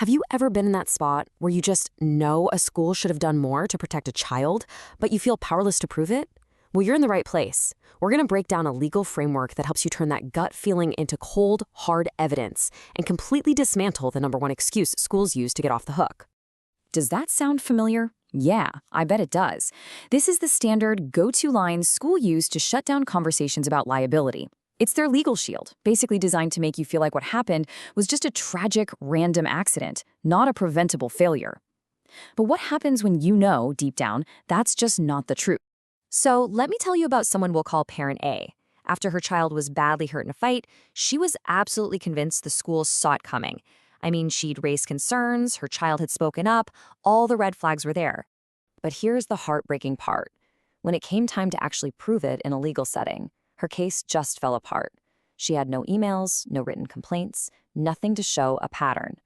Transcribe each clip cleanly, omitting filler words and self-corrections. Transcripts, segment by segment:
Have you ever been in that spot where you just know a school should have done more to protect a child, but you feel powerless to prove it? Well, you're in the right place. We're going to break down a legal framework that helps you turn that gut feeling into cold, hard evidence and completely dismantle the number one excuse schools use to get off the hook. Does that sound familiar? Yeah, I bet it does. This is the standard go-to line school use to shut down conversations about liability. It's their legal shield, basically designed to make you feel like what happened was just a tragic, random accident, not a preventable failure. But what happens when you know, deep down, that's just not the truth? So let me tell you about someone we'll call Parent A. After her child was badly hurt in a fight, she was absolutely convinced the school saw it coming. I mean, she'd raised concerns, her child had spoken up, all the red flags were there. But here's the heartbreaking part. When it came time to actually prove it in a legal setting, her case just fell apart. She had no emails, no written complaints, nothing to show a pattern.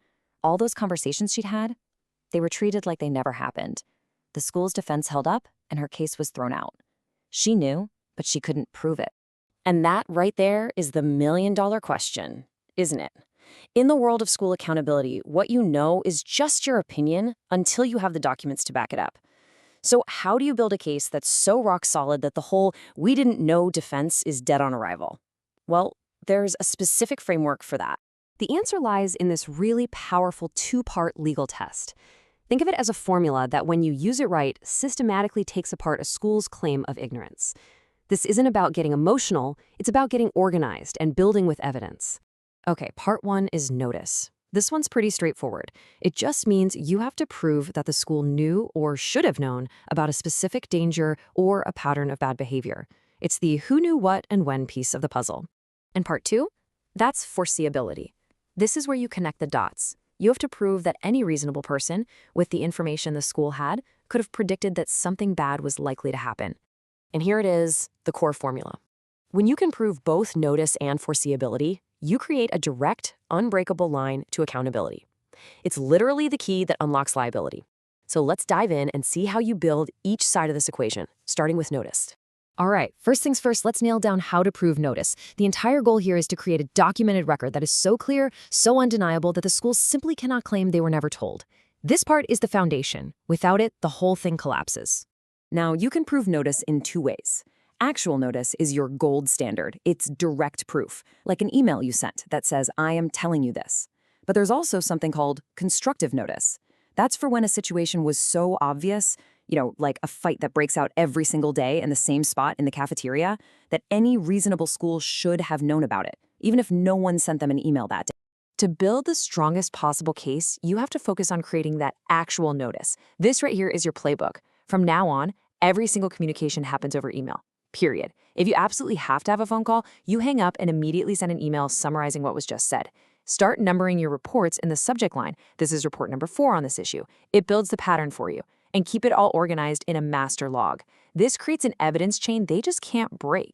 All those conversations she'd had, they were treated like they never happened. The school's defense held up, and her case was thrown out. She knew, but she couldn't prove it. And that right there is the million-dollar question, isn't it? In the world of school accountability, what you know is just your opinion until you have the documents to back it up. So how do you build a case that's so rock solid that the whole "we didn't know" defense is dead on arrival? Well, there's a specific framework for that. The answer lies in this really powerful two-part legal test. Think of it as a formula that, when you use it right, systematically takes apart a school's claim of ignorance. This isn't about getting emotional, it's about getting organized and building with evidence. Okay, part one is notice. This one's pretty straightforward. It just means you have to prove that the school knew or should have known about a specific danger or a pattern of bad behavior. It's the who knew what and when piece of the puzzle. And part two? That's foreseeability. This is where you connect the dots. You have to prove that any reasonable person, with the information the school had, could have predicted that something bad was likely to happen. And here it is, the core formula. When you can prove both notice and foreseeability, you create a direct, unbreakable line to accountability. It's literally the key that unlocks liability. So let's dive in and see how you build each side of this equation, starting with notice. All right, first things first, let's nail down how to prove notice. The entire goal here is to create a documented record that is so clear, so undeniable that the schools simply cannot claim they were never told. This part is the foundation. Without it, the whole thing collapses. Now, you can prove notice in two ways. Actual notice is your gold standard. It's direct proof, like an email you sent that says, "I am telling you this." But there's also something called constructive notice. That's for when a situation was so obvious, like a fight that breaks out every single day in the same spot in the cafeteria, that any reasonable school should have known about it, even if no one sent them an email that day. To build the strongest possible case, you have to focus on creating that actual notice. This right here is your playbook. From now on, every single communication happens over email. Period. If you absolutely have to have a phone call, you hang up and immediately send an email summarizing what was just said. Start numbering your reports in the subject line. This is report number 4 on this issue. It builds the pattern for you. And keep it all organized in a master log. This creates an evidence chain they just can't break.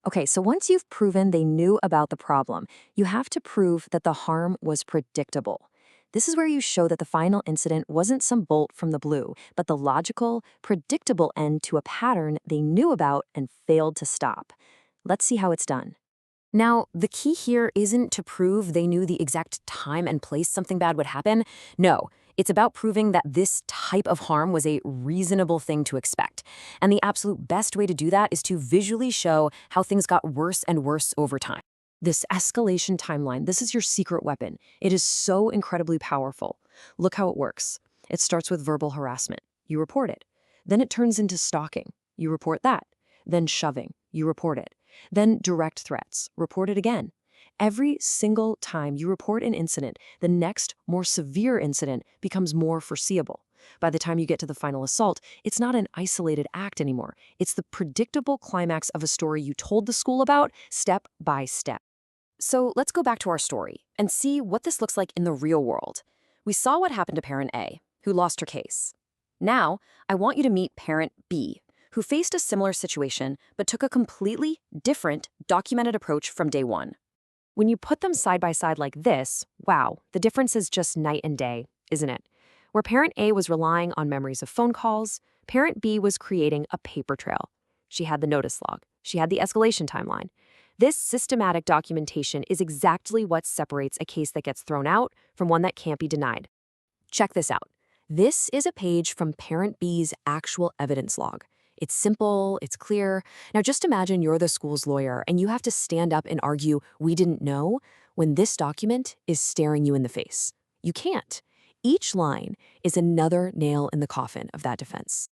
Okay, so once you've proven they knew about the problem, you have to prove that the harm was predictable. This is where you show that the final incident wasn't some bolt from the blue, but the logical, predictable end to a pattern they knew about and failed to stop. Let's see how it's done. Now, the key here isn't to prove they knew the exact time and place something bad would happen. No, it's about proving that this type of harm was a reasonable thing to expect. And the absolute best way to do that is to visually show how things got worse and worse over time. This escalation timeline, this is your secret weapon. It is so incredibly powerful. Look how it works. It starts with verbal harassment. You report it. Then it turns into stalking. You report that. Then shoving. You report it. Then direct threats. Report it again. Every single time you report an incident, the next, more severe incident becomes more foreseeable. By the time you get to the final assault, it's not an isolated act anymore. It's the predictable climax of a story you told the school about, step by step. So let's go back to our story and see what this looks like in the real world. We saw what happened to Parent A, who lost her case. Now, I want you to meet Parent B, who faced a similar situation but took a completely different, documented approach from day one. When you put them side by side like this, wow, the difference is just night and day, isn't it? Where Parent A was relying on memories of phone calls, Parent B was creating a paper trail. She had the notice log. She had the escalation timeline. This systematic documentation is exactly what separates a case that gets thrown out from one that can't be denied. Check this out. This is a page from Parent B's actual evidence log. It's simple, it's clear. Now just imagine you're the school's lawyer and you have to stand up and argue, "We didn't know," when this document is staring you in the face. You can't. Each line is another nail in the coffin of that defense.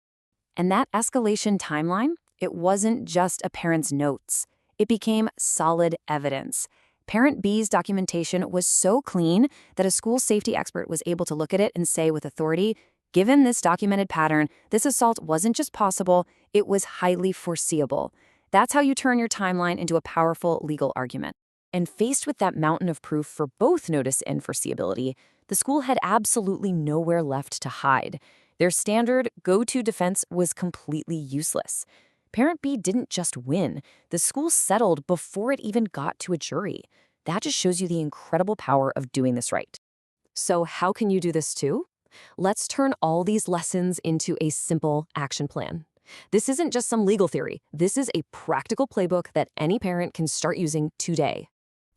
And that escalation timeline, it wasn't just a parent's notes. It became solid evidence. Parent B's documentation was so clean that a school safety expert was able to look at it and say with authority, given this documented pattern, this assault wasn't just possible, it was highly foreseeable. That's how you turn your timeline into a powerful legal argument. And faced with that mountain of proof for both notice and foreseeability, the school had absolutely nowhere left to hide. Their standard go-to defense was completely useless. Parent B didn't just win. The school settled before it even got to a jury. That just shows you the incredible power of doing this right. So how can you do this too? Let's turn all these lessons into a simple action plan. This isn't just some legal theory. This is a practical playbook that any parent can start using today.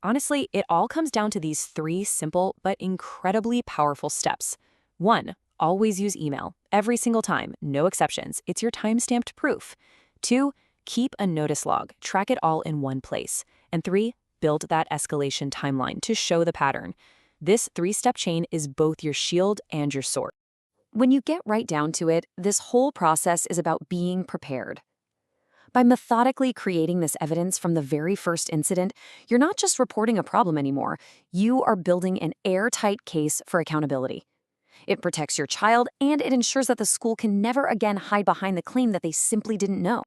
Honestly, it all comes down to these 3 simple but incredibly powerful steps. 1, always use email. Every single time, no exceptions. It's your time-stamped proof. 2, keep a notice log. Track it all in one place. And 3, build that escalation timeline to show the pattern. This 3-step chain is both your shield and your sword. When you get right down to it, this whole process is about being prepared. By methodically creating this evidence from the very first incident, you're not just reporting a problem anymore. You are building an airtight case for accountability. It protects your child, and it ensures that the school can never again hide behind the claim that they simply didn't know.